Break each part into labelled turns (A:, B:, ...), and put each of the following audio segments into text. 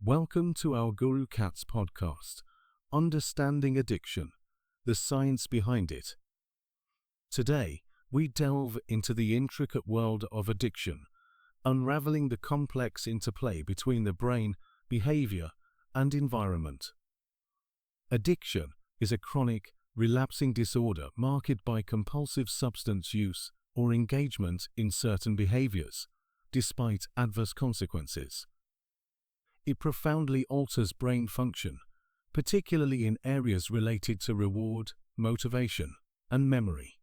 A: Welcome to our Guru Cats podcast, Understanding Addiction, the Science Behind It. Today, we delve into the intricate world of addiction, unraveling the complex interplay between the brain, behavior, and environment. Addiction is a chronic, relapsing disorder marked by compulsive substance use or engagement in certain behaviors, despite adverse consequences. It profoundly alters brain function, particularly in areas related to reward, motivation, and memory.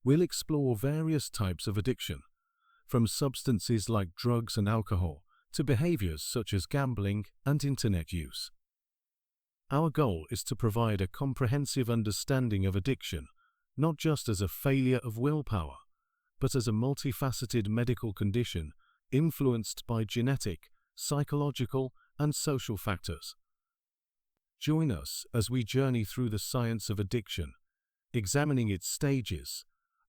A: We'll explore various types of addiction, from substances like drugs and alcohol to behaviors such as gambling and internet use. Our goal is to provide a comprehensive understanding of addiction, not just as a failure of willpower, but as a multifaceted medical condition influenced by genetic, psychological, and social factors. Join us as we journey through the science of addiction, examining its stages,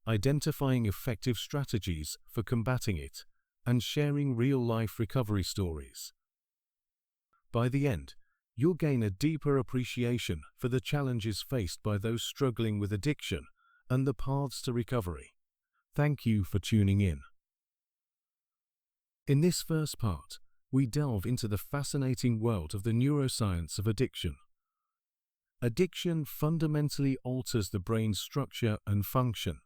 A: identifying effective strategies for combating it, and sharing real-life recovery stories. By the end, you'll gain a deeper appreciation for the challenges faced by those struggling with addiction and the paths to recovery. Thank you for tuning in. In this first part, we delve into the fascinating world of the neuroscience of addiction. Addiction fundamentally alters the brain's structure and function,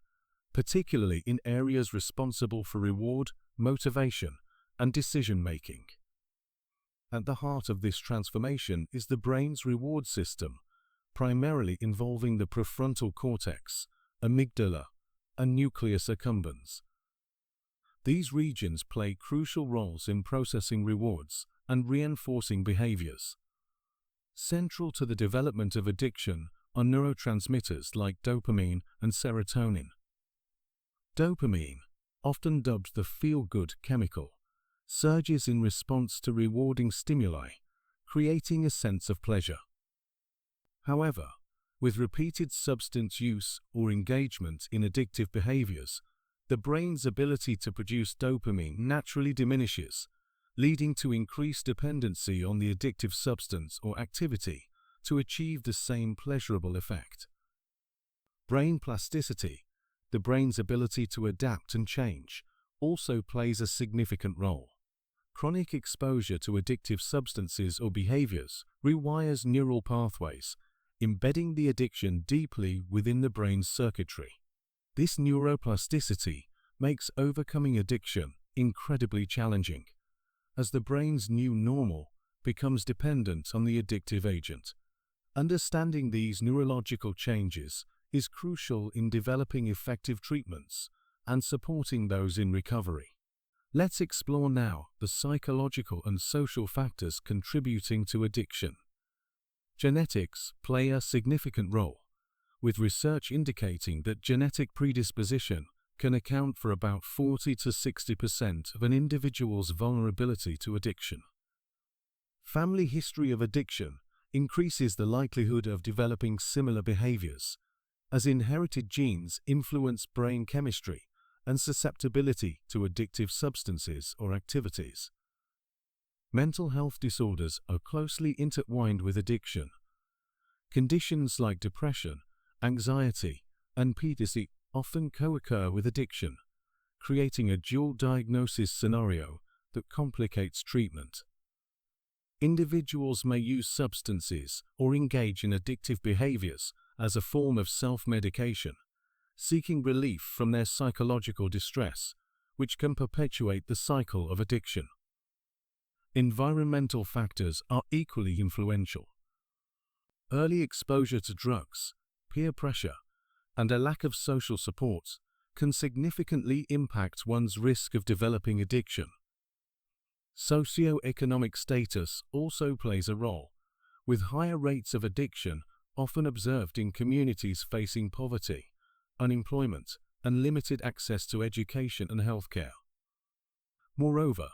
A: particularly in areas responsible for reward, motivation, and decision-making. At the heart of this transformation is the brain's reward system, primarily involving the prefrontal cortex, amygdala, and nucleus accumbens. These regions play crucial roles in processing rewards and reinforcing behaviors. Central to the development of addiction are neurotransmitters like dopamine and serotonin. Dopamine, often dubbed the feel-good chemical, surges in response to rewarding stimuli, creating a sense of pleasure. However, with repeated substance use or engagement in addictive behaviors, the brain's ability to produce dopamine naturally diminishes, leading to increased dependency on the addictive substance or activity to achieve the same pleasurable effect. Brain plasticity, the brain's ability to adapt and change, also plays a significant role. Chronic exposure to addictive substances or behaviors rewires neural pathways, embedding the addiction deeply within the brain's circuitry. This neuroplasticity makes overcoming addiction incredibly challenging, as the brain's new normal becomes dependent on the addictive agent. Understanding these neurological changes is crucial in developing effective treatments and supporting those in recovery. Let's explore now the psychological and social factors contributing to addiction. Genetics play a significant role, with research indicating that genetic predisposition can account for about 40 to 60% of an individual's vulnerability to addiction. Family history of addiction increases the likelihood of developing similar behaviors, as inherited genes influence brain chemistry and susceptibility to addictive substances or activities. Mental health disorders are closely intertwined with addiction. Conditions like depression, anxiety, and PTSD often co-occur with addiction, creating a dual diagnosis scenario that complicates treatment. Individuals may use substances or engage in addictive behaviors as a form of self-medication, seeking relief from their psychological distress, which can perpetuate the cycle of addiction. Environmental factors are equally influential. Early exposure to drugs, peer pressure, and a lack of social support can significantly impact one's risk of developing addiction. Socioeconomic status also plays a role, with higher rates of addiction often observed in communities facing poverty, unemployment, and limited access to education and healthcare. Moreover,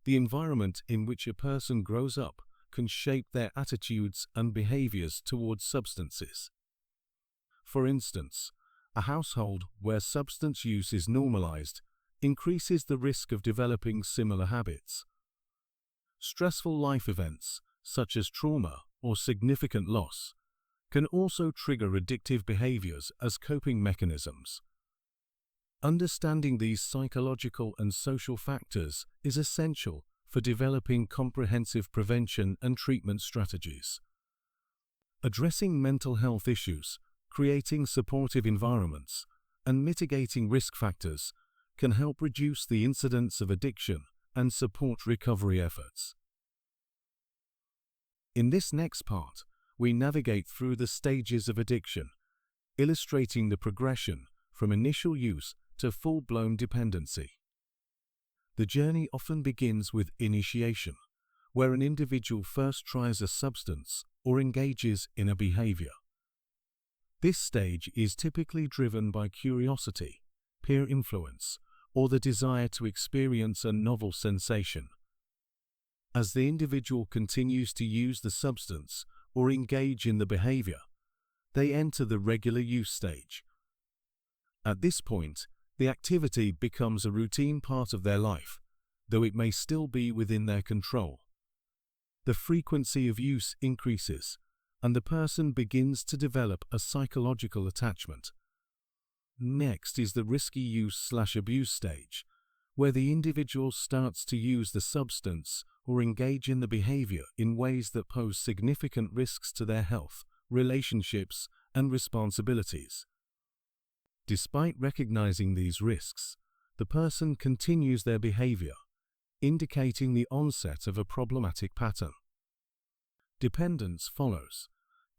A: the environment in which a person grows up can shape their attitudes and behaviors towards substances. For instance, a household where substance use is normalized increases the risk of developing similar habits. Stressful life events, such as trauma or significant loss, can also trigger addictive behaviors as coping mechanisms. Understanding these psychological and social factors is essential for developing comprehensive prevention and treatment strategies. Addressing mental health issues, creating supportive environments, and mitigating risk factors can help reduce the incidence of addiction and support recovery efforts. In this next part, we navigate through the stages of addiction, illustrating the progression from initial use to full-blown dependency. The journey often begins with initiation, where an individual first tries a substance or engages in a behavior. This stage is typically driven by curiosity, peer influence, or the desire to experience a novel sensation. As the individual continues to use the substance or engage in the behavior, they enter the regular use stage. At this point, the activity becomes a routine part of their life, though it may still be within their control. The frequency of use increases, and the person begins to develop a psychological attachment. Next is the risky use/abuse stage, where the individual starts to use the substance or engage in the behavior in ways that pose significant risks to their health, relationships, and responsibilities. Despite recognizing these risks, the person continues their behavior, indicating the onset of a problematic pattern. Dependence follows,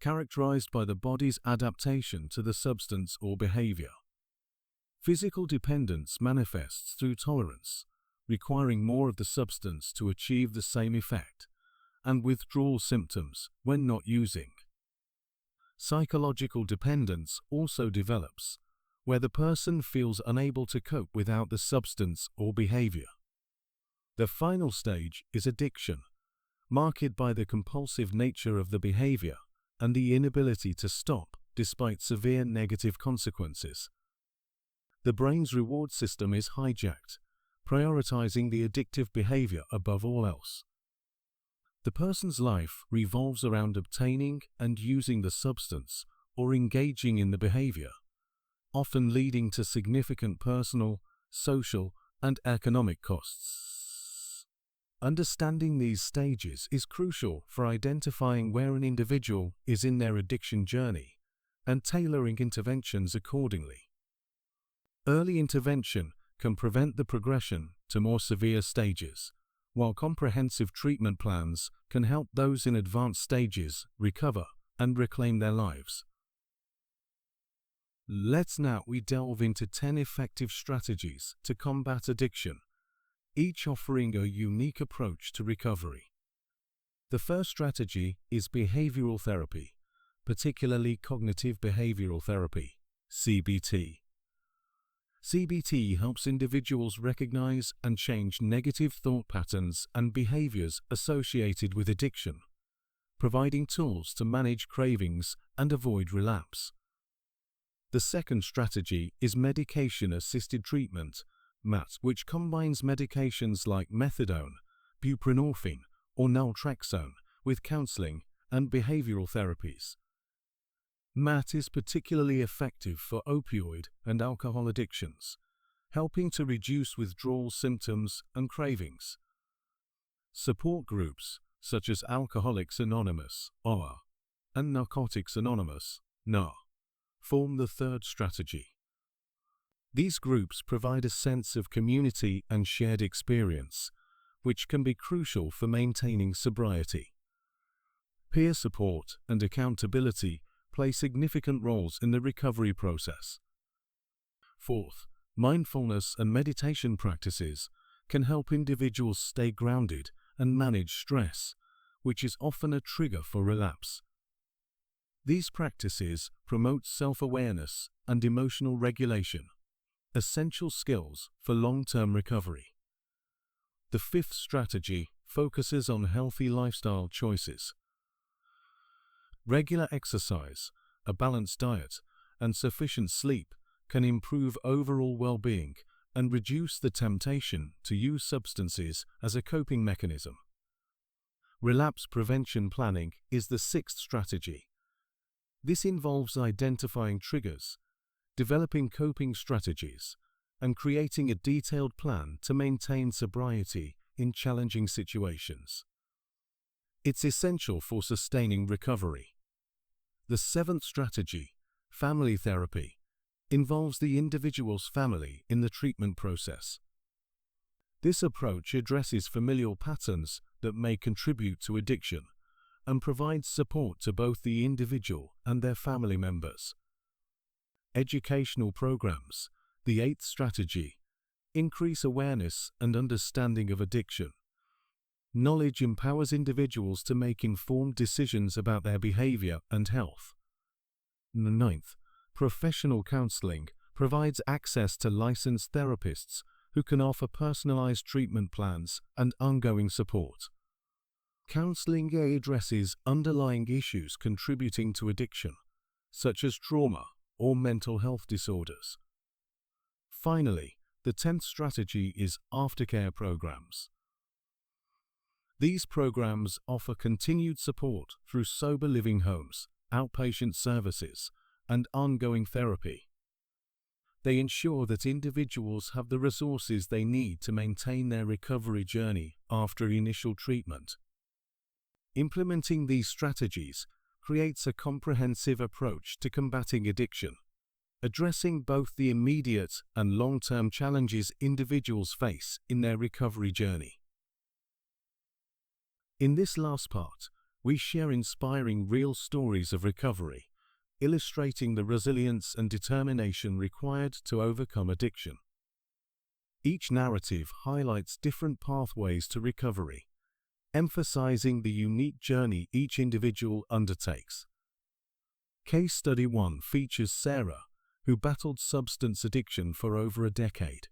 A: characterized by the body's adaptation to the substance or behavior. Physical dependence manifests through tolerance, requiring more of the substance to achieve the same effect, and withdrawal symptoms when not using. Psychological dependence also develops, where the person feels unable to cope without the substance or behavior. The final stage is addiction, marked by the compulsive nature of the behavior and the inability to stop despite severe negative consequences. The brain's reward system is hijacked, prioritizing the addictive behavior above all else. The person's life revolves around obtaining and using the substance or engaging in the behavior, often leading to significant personal, social, and economic costs. Understanding these stages is crucial for identifying where an individual is in their addiction journey and tailoring interventions accordingly. Early intervention can prevent the progression to more severe stages, while comprehensive treatment plans can help those in advanced stages recover and reclaim their lives. Let's now delve into 10 effective strategies to combat addiction, each offering a unique approach to recovery. The first strategy is behavioral therapy, particularly cognitive behavioral therapy, CBT. CBT helps individuals recognize and change negative thought patterns and behaviors associated with addiction, providing tools to manage cravings and avoid relapse. The second strategy is medication-assisted treatment, MAT, which combines medications like methadone, buprenorphine, or naltrexone with counseling and behavioral therapies. MAT is particularly effective for opioid and alcohol addictions, helping to reduce withdrawal symptoms and cravings. Support groups, such as Alcoholics Anonymous, ALA, and Narcotics Anonymous, NA, form the third strategy. These groups provide a sense of community and shared experience, which can be crucial for maintaining sobriety. Peer support and accountability play significant roles in the recovery process. Fourth, mindfulness and meditation practices can help individuals stay grounded and manage stress, which is often a trigger for relapse. These practices promote self-awareness and emotional regulation, essential skills for long-term recovery. The fifth strategy focuses on healthy lifestyle choices. Regular exercise, a balanced diet, and sufficient sleep can improve overall well-being and reduce the temptation to use substances as a coping mechanism. Relapse prevention planning is the sixth strategy. This involves identifying triggers, developing coping strategies, and creating a detailed plan to maintain sobriety in challenging situations. It's essential for sustaining recovery. The seventh strategy, family therapy, involves the individual's family in the treatment process. This approach addresses familial patterns that may contribute to addiction and provides support to both the individual and their family members. Educational programs, the eighth strategy, increase awareness and understanding of addiction. Knowledge empowers individuals to make informed decisions about their behavior and health. The ninth, professional counseling provides access to licensed therapists who can offer personalized treatment plans and ongoing support. Counseling addresses underlying issues contributing to addiction, such as trauma or mental health disorders. Finally, the 10th strategy is aftercare programs. These programs offer continued support through sober living homes, outpatient services, and ongoing therapy. They ensure that individuals have the resources they need to maintain their recovery journey after initial treatment. Implementing these strategies creates a comprehensive approach to combating addiction, addressing both the immediate and long-term challenges individuals face in their recovery journey. In this last part, we share inspiring real stories of recovery, illustrating the resilience and determination required to overcome addiction. Each narrative highlights different pathways to recovery, emphasizing the unique journey each individual undertakes. Case Study 1 features Sarah, who battled substance addiction for over a decade.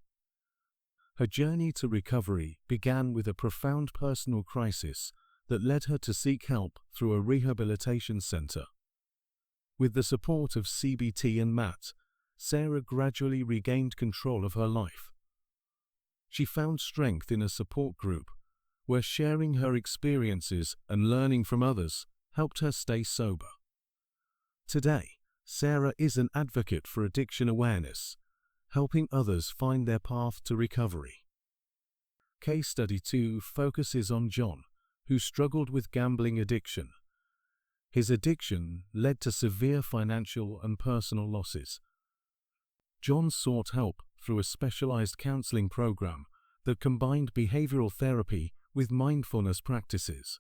A: Her journey to recovery began with a profound personal crisis that led her to seek help through a rehabilitation center. With the support of CBT and Matt, Sarah gradually regained control of her life. She found strength in a support group, where sharing her experiences and learning from others helped her stay sober. Today, Sarah is an advocate for addiction awareness, helping others find their path to recovery. Case Study 2 focuses on John, who struggled with gambling addiction. His addiction led to severe financial and personal losses. John sought help through a specialized counseling program that combined behavioral therapy with mindfulness practices.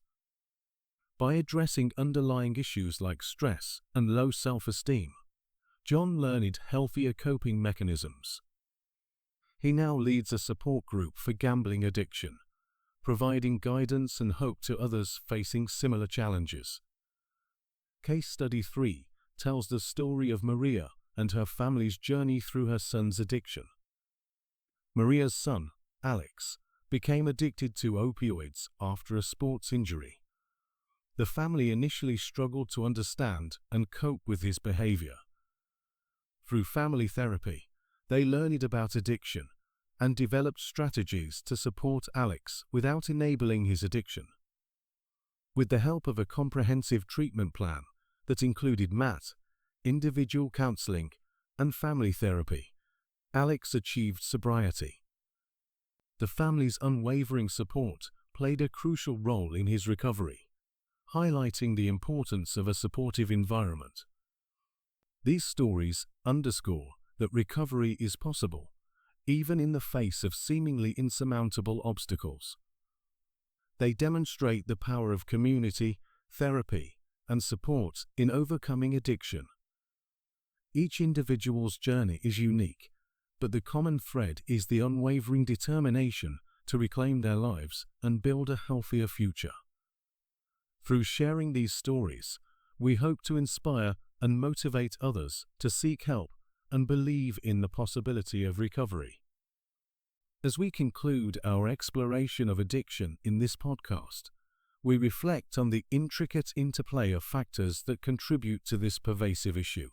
A: By addressing underlying issues like stress and low self-esteem, John learned healthier coping mechanisms. He now leads a support group for gambling addiction, providing guidance and hope to others facing similar challenges. Case Study 3 tells the story of Maria and her family's journey through her son's addiction. Maria's son, Alex, became addicted to opioids after a sports injury. The family initially struggled to understand and cope with his behavior. Through family therapy, they learned about addiction and developed strategies to support Alex without enabling his addiction. With the help of a comprehensive treatment plan that included Matt, individual counseling, and family therapy, Alex achieved sobriety. The family's unwavering support played a crucial role in his recovery, highlighting the importance of a supportive environment. These stories underscore that recovery is possible, even in the face of seemingly insurmountable obstacles. They demonstrate the power of community, therapy, and support in overcoming addiction. Each individual's journey is unique, but the common thread is the unwavering determination to reclaim their lives and build a healthier future. Through sharing these stories, we hope to inspire and motivate others to seek help and believe in the possibility of recovery. As we conclude our exploration of addiction in this podcast, we reflect on the intricate interplay of factors that contribute to this pervasive issue.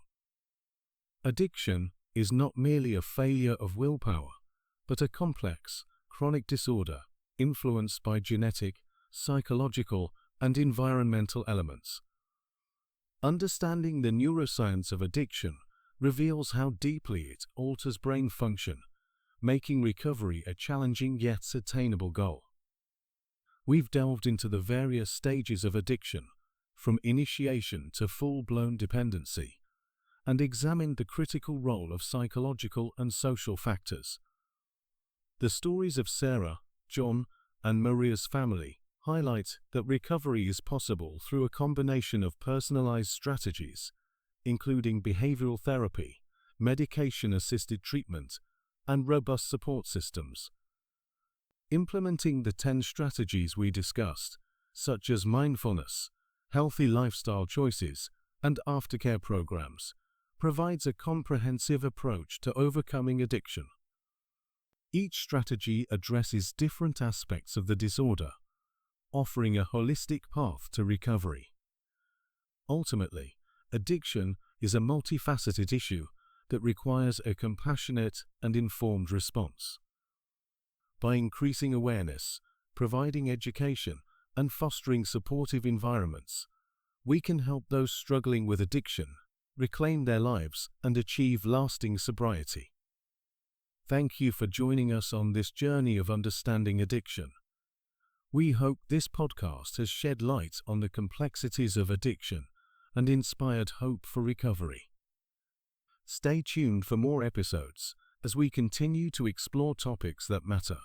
A: Addiction is not merely a failure of willpower, but a complex, chronic disorder influenced by genetic, psychological, and environmental elements. Understanding the neuroscience of addiction reveals how deeply it alters brain function, making recovery a challenging yet attainable goal. We've delved into the various stages of addiction, from initiation to full-blown dependency, and examined the critical role of psychological and social factors. The stories of Sarah, John, and Maria's family highlight that recovery is possible through a combination of personalized strategies, including behavioral therapy, medication-assisted treatment, and robust support systems. Implementing the 10 strategies we discussed, such as mindfulness, healthy lifestyle choices, and aftercare programs, provides a comprehensive approach to overcoming addiction. Each strategy addresses different aspects of the disorder, offering a holistic path to recovery. Ultimately, addiction is a multifaceted issue that requires a compassionate and informed response. By increasing awareness, providing education, and fostering supportive environments, we can help those struggling with addiction reclaim their lives and achieve lasting sobriety. Thank you for joining us on this journey of understanding addiction. We hope this podcast has shed light on the complexities of addiction and inspired hope for recovery. Stay tuned for more episodes as we continue to explore topics that matter.